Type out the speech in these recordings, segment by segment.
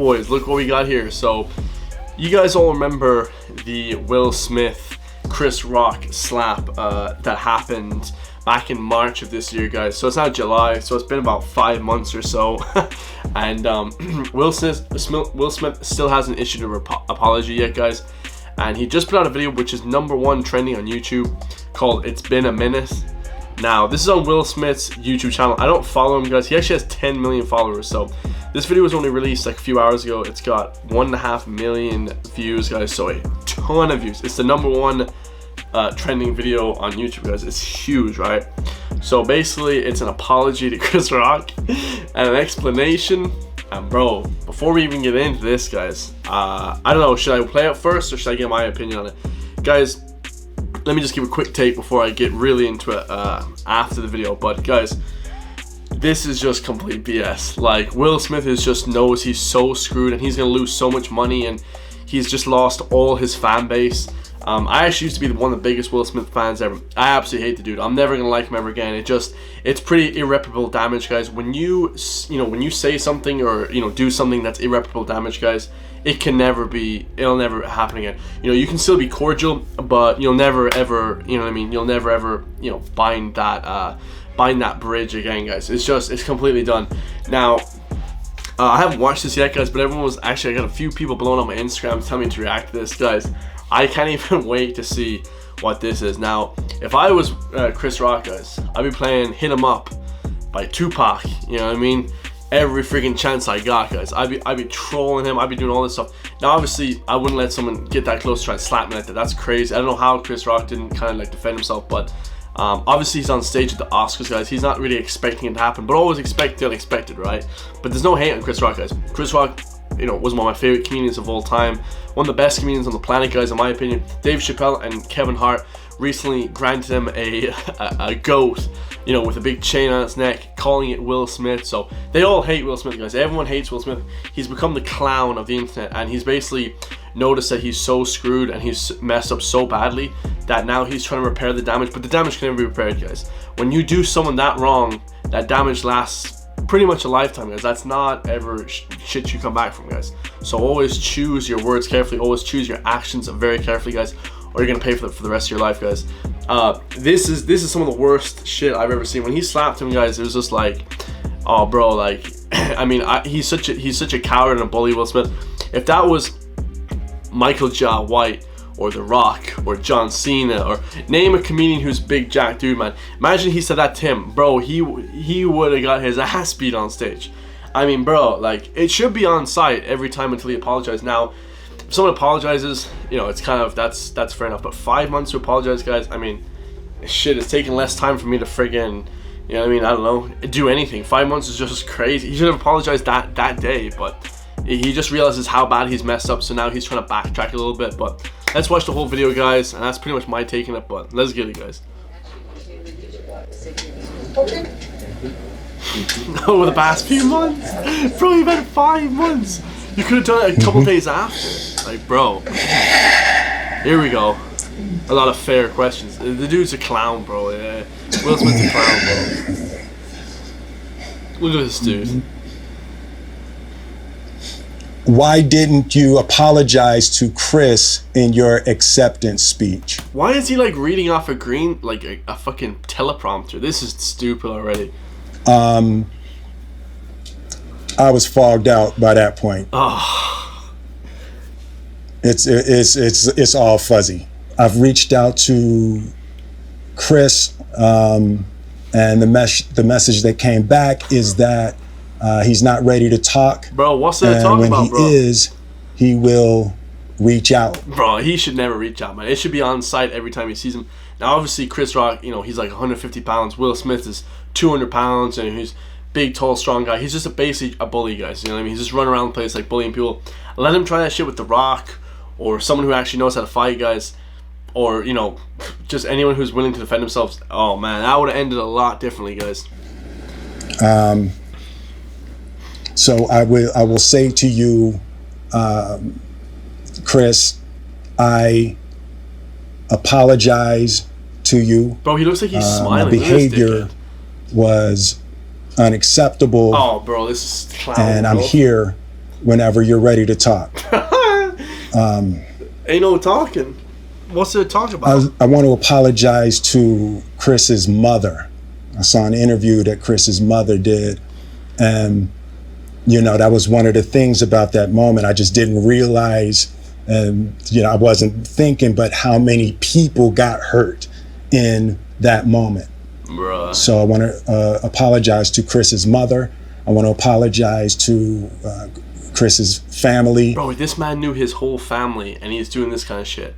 boys, look what we got here. So you guys all remember the Will Smith Chris Rock slap that happened back in March of this year, guys. So it's now July, so it's been about 5 months or so. And Will Smith still hasn't issued an apology yet, guys. And he just put out a video which is #1 trending on YouTube called "It's Been a Minute." Now, this is on Will Smith's YouTube channel. I don't follow him, guys. He actually has 10 million followers. So this video was only released like a few hours ago. It's got 1.5 million views, guys. So a ton of views. It's the #1 trending video on YouTube, guys. It's huge, right? So basically, it's an apology to Chris Rock and an explanation. And bro, before we even get into this, guys, I don't know, should I play it first or should I get my opinion on it? Guys, let me just give a quick take before I get really into it after the video. But guys, this is just complete BS. Like, Will Smith just knows he's so screwed and he's gonna lose so much money, and he's just lost all his fan base. I actually used to be one of the biggest Will Smith fans ever. I absolutely hate the dude. I'm never gonna like him ever again. It's pretty irreparable damage, guys. When you say something or do something that's irreparable damage, guys, it'll never happen again. You can still be cordial, but you'll never ever, you'll never ever, bind that bridge again, guys. It's completely done. Now, I haven't watched this yet, guys, but I got a few people blowing up my Instagram telling me to react to this, guys. I can't even wait to see what this is. Now, if I was Chris Rock, guys, I'd be playing "Hit 'Em Up" by Tupac. You know what I mean? Every freaking chance I got, guys. I'd be trolling him. I'd be doing all this stuff. Now, obviously, I wouldn't let someone get that close to try and slap me like that. That's crazy. I don't know how Chris Rock didn't kind of like defend himself, but obviously he's on stage at the Oscars, guys. He's not really expecting it to happen, but always expect the unexpected, right? But there's no hate on Chris Rock, guys. Chris Rock, was one of my favorite comedians of all time. One of the best comedians on the planet, guys, in my opinion. Dave Chappelle and Kevin Hart recently granted him a goat, with a big chain on its neck, calling it Will Smith. So they all hate Will Smith, guys. Everyone hates Will Smith. He's become the clown of the internet, and he's basically noticed that he's so screwed and he's messed up so badly that now he's trying to repair the damage, but the damage can never be repaired, guys. When you do someone that wrong, that damage lasts pretty much a lifetime, guys. That's not ever shit you come back from, guys. So always choose your words carefully. Always choose your actions very carefully, guys, or you're gonna pay for the rest of your life, guys. This is some of the worst shit I've ever seen. When he slapped him, guys, it was just like, oh, bro, like, I mean, he's such a coward and a bully, Will Smith. If that was Michael Jai White or The Rock or John Cena, or name a comedian who's big jack dude, man, imagine he said that to him, bro, he would have got his ass beat on stage. I mean, bro, like, it should be on site every time until he apologizes. Now, if someone apologizes, it's kind of, that's fair enough, but 5 months to apologize, guys, I mean, shit, it's taking less time for me to friggin', I don't know, do anything. 5 months is just crazy. He should have apologized that day, but he just realizes how bad he's messed up, so now he's trying to backtrack a little bit. But let's watch the whole video, guys, and that's pretty much my take on it, but let's get it, guys. Over the past few months? Bro, you've had 5 months. You could have done it a couple days after. Like, bro. Here we go. A lot of fair questions. The dude's a clown, bro. Yeah. Will Smith's a clown, bro. Look at this dude. Why didn't you apologize to Chris in your acceptance speech? Why is he like reading off a green, like a fucking teleprompter? This is stupid already. I was fogged out by that point. Oh. It's all fuzzy. I've reached out to Chris, and the message that came back is that he's not ready to talk. Bro, what's that talking about, bro? When he is, he will reach out. Bro, he should never reach out, man. It should be on site every time he sees him. Now, obviously, Chris Rock, he's like 150 pounds. Will Smith is 200 pounds, and he's big, tall, strong guy. He's just basically a bully, guys. You know what I mean? He's just running around the place like bullying people. Let him try that shit with The Rock or someone who actually knows how to fight, guys. Or, just anyone who's willing to defend themselves. Oh, man, that would have ended a lot differently, guys. So I will say to you, Chris, I apologize to you. Bro, he looks like he's smiling. My behavior was unacceptable. Oh, bro, this is clown. And I'm here whenever you're ready to talk. Ain't no talking. What's there to talk about? I want to apologize to Chris's mother. I saw an interview that Chris's mother did, and that was one of the things about that moment. I just didn't realize, and I wasn't thinking, but how many people got hurt in that moment. Bruh. So I want to apologize to Chris's mother. I want to apologize to Chris's family. Bro, this man knew his whole family, and he's doing this kind of shit.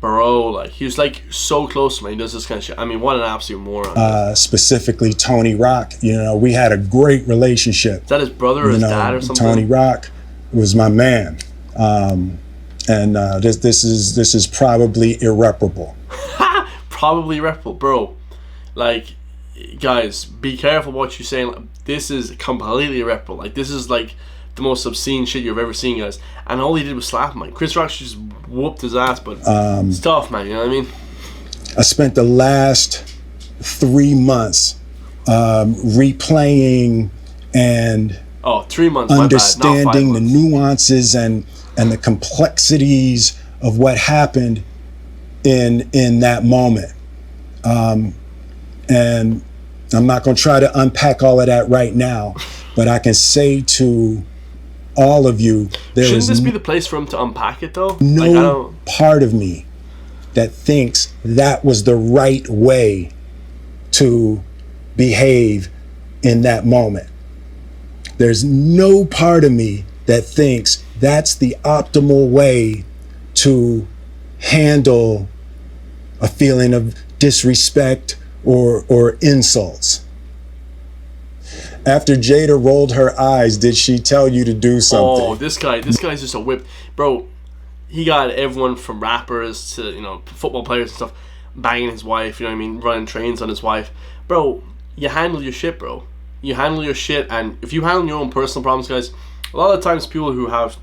Bro, like, he was like so close to me. He does this kind of shit. I mean, what an absolute moron. Specifically, Tony Rock. We had a great relationship. Is that his brother or his dad or something? Tony Rock was my man, and this is probably irreparable. Probably irreparable, bro. Like, guys, be careful what you're saying. This is completely irreparable. Like, this is like the most obscene shit you've ever seen, guys. And all he did was slap him. Like, Chris Rock just whooped his ass, but it's tough, man. You know what I mean? I spent the last 3 months replaying and 3 months, understanding the nuances and the complexities of what happened in that moment. And I'm not going to try to unpack all of that right now, but I can say to all of you, shouldn't this be the place for him to unpack it, though? No part of me that thinks that was the right way to behave in that moment. There's no part of me that thinks that's the optimal way to handle a feeling of disrespect or insults. After Jada rolled her eyes, did she tell you to do something? Oh, this guy's just a whip. Bro, he got everyone from rappers to, football players and stuff banging his wife, you know what I mean, running trains on his wife. Bro, you handle your shit, bro. You handle your shit, and if you handle your own personal problems, guys, a lot of times people who have,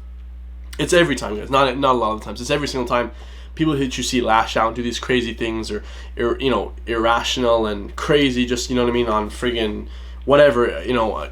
it's every time, guys, not a lot of times, it's every single time, people that you see lash out and do these crazy things or irrational and crazy, just, you know what I mean, on friggin' whatever,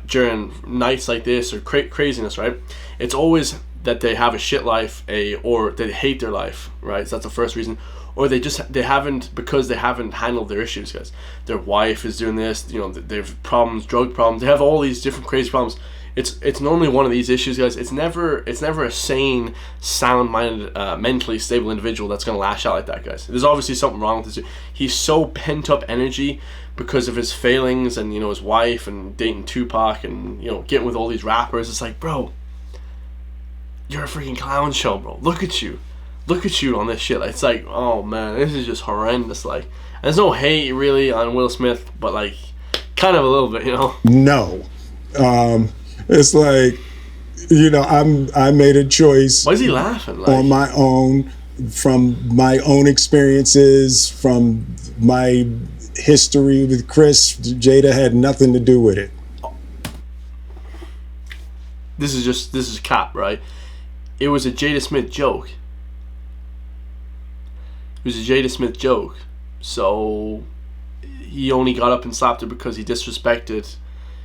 during nights like this or craziness, right? It's always that they have a shit life, or they hate their life, right? So that's the first reason. Or they haven't, because they haven't handled their issues, guys. Their wife is doing this, they have problems, drug problems. They have all these different crazy problems. It's normally one of these issues, guys. It's never a sane, sound-minded, mentally stable individual that's gonna lash out like that, guys. There's obviously something wrong with this. He's so pent up energy because of his failings and his wife and dating Tupac and getting with all these rappers. It's like, bro, you're a freaking clown show, bro. Look at you on this shit. It's like, oh man, this is just horrendous. Like, there's no hate really on Will Smith, but like, kind of a little bit, No. It's like, I made a choice. Why is he laughing? On my own, from my own experiences, from my history with Chris. Jada had nothing to do with it. This is cap, right? It was a Jada Smith joke. It was a Jada Smith joke. So he only got up and slapped her because he disrespected,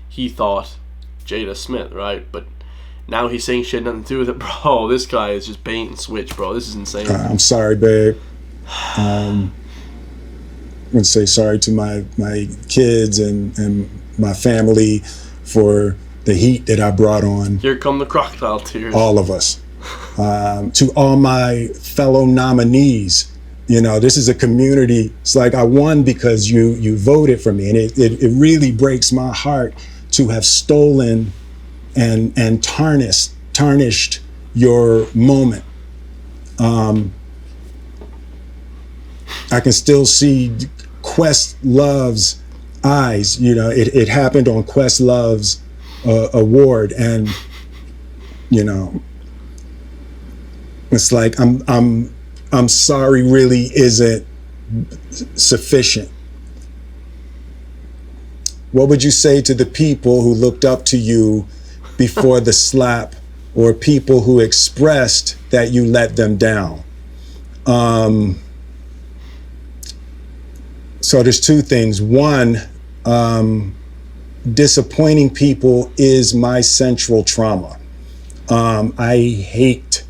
he thought, Jada Smith, right? But now he's saying shit had nothing to do with it. Bro, this guy is just bait and switch, bro. This is insane. I'm sorry, babe. I'm going to say sorry to my kids and my family for the heat that I brought on. Here come the crocodile tears. All of us. To all my fellow nominees. This is a community. It's like I won because you voted for me. And it really breaks my heart to have stolen and tarnished your moment. I can still see Questlove's eyes. It happened on Questlove's award, and it's like I'm sorry really isn't sufficient. What would you say to the people who looked up to you before the slap, or people who expressed that you let them down? So there's two things. One, disappointing people is my central trauma. I hate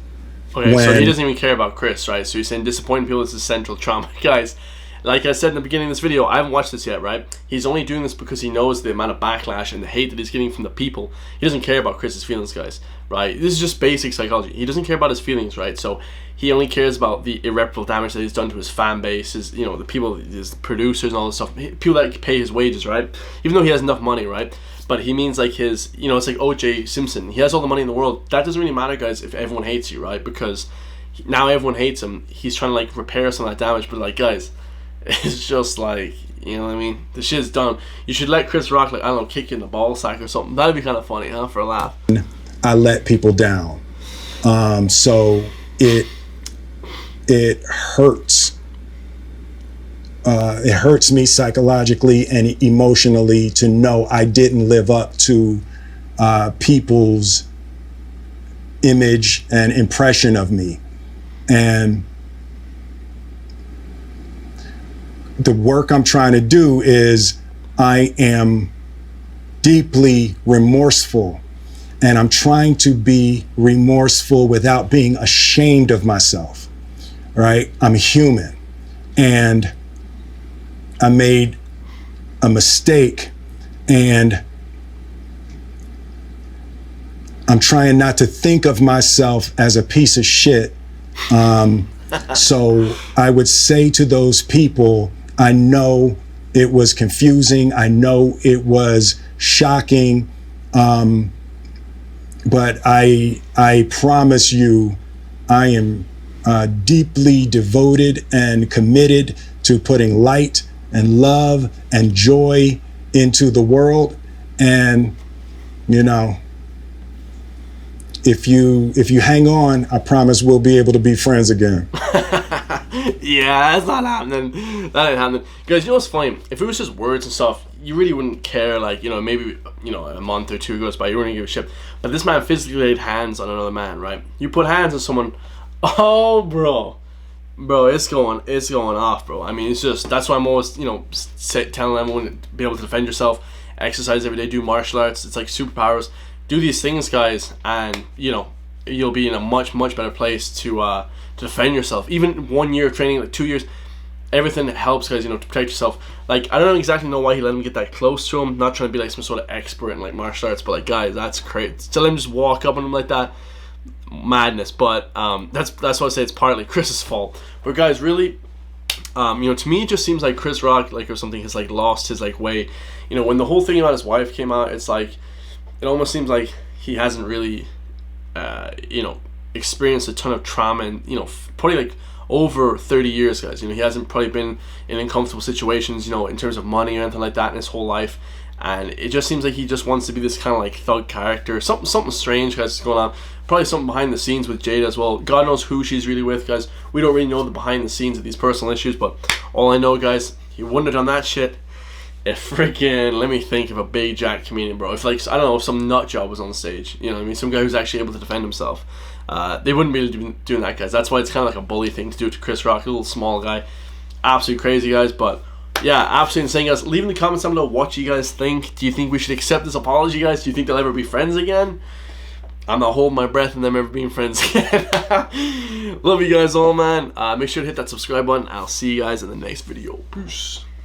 Okay, when... so he doesn't even care about Chris, right? So you're saying disappointing people is his central trauma. Guys, like I said in the beginning of this video, I haven't watched this yet, right? He's only doing this because he knows the amount of backlash and the hate that he's getting from the people. He doesn't care about Chris's feelings, guys, right? This is just basic psychology. He doesn't care about his feelings, right? So he only cares about the irreparable damage that he's done to his fan base, his, you know, the people, his producers and all this stuff, people that pay his wages, right? Even though he has enough money, right? But he means like his, you know, it's like O.J. Simpson. He has all the money in the world. That doesn't really matter, guys, if everyone hates you, right? Because now everyone hates him. He's trying to like repair some of that damage, but like, guys, it's just like, you know what I mean? The shit's done. You should let Chris Rock, like, I don't know, kick you in the ball sack or something. That'd be kind of funny, huh? For a laugh. I let people down. So it hurts. It hurts me psychologically and emotionally to know I didn't live up to people's image and impression of me. And the work I'm trying to do is I am deeply remorseful, and I'm trying to be remorseful without being ashamed of myself, right? I'm human, and I made a mistake, and I'm trying not to think of myself as a piece of shit. So I would say to those people, I know it was confusing. I know it was shocking. But I promise you, I am deeply devoted and committed to putting light and love and joy into the world. And, you know, if you hang on, I promise we'll be able to be friends again. Yeah, that's not happening. That ain't happening. Guys, you know what's funny? If it was just words and stuff, you really wouldn't care. Like, you know, maybe, you know, a month or two goes by, you wouldn't give a shit. But this man physically laid hands on another man, right? You put hands on someone, oh, bro, it's going off, bro. I mean, it's just, that's why I'm always, you know, telling everyone to be able to defend yourself, exercise every day, do martial arts. It's like superpowers. Do these things, guys, and, you know, you'll be in a much better place to defend yourself. Even 1 year of training, like 2 years, everything helps, guys, you know, to protect yourself. Like, I don't exactly know why he let him get that close to him. Not trying to be like some sort of expert in like martial arts, but like, guys, that's crazy. To let him just walk up on him like that, madness. But that's why I say it's partly Chris's fault. But guys, really, you know, to me it just seems like Chris Rock, like, or something, has like lost his like way. You know, when the whole thing about his wife came out, it's like, it almost seems like he hasn't really you know, experienced a ton of trauma, and, you know, probably like over 30 years, guys. You know, he hasn't probably been in uncomfortable situations, you know, in terms of money or anything like that in his whole life. And it just seems like he just wants to be this kind of like thug character. Something strange, guys, is going on. Probably something behind the scenes with Jada as well. God knows who she's really with, guys. We don't really know the behind the scenes of these personal issues, but all I know, guys, he wouldn't have done that shit if freaking, let me think of a big jack comedian, bro. If, like, I don't know, if some nut job was on stage, you know what I mean? Some guy who's actually able to defend himself. They wouldn't be doing that, guys. That's why it's kind of like a bully thing to do to Chris Rock, a little small guy. Absolutely crazy, guys. But yeah, absolutely insane, guys. Leave in the comments down below what you guys think. Do you think we should accept this apology, guys? Do you think they'll ever be friends again? I'm not holding my breath in them ever being friends again. Love you guys all, man. Make sure to hit that subscribe button. I'll see you guys in the next video. Peace.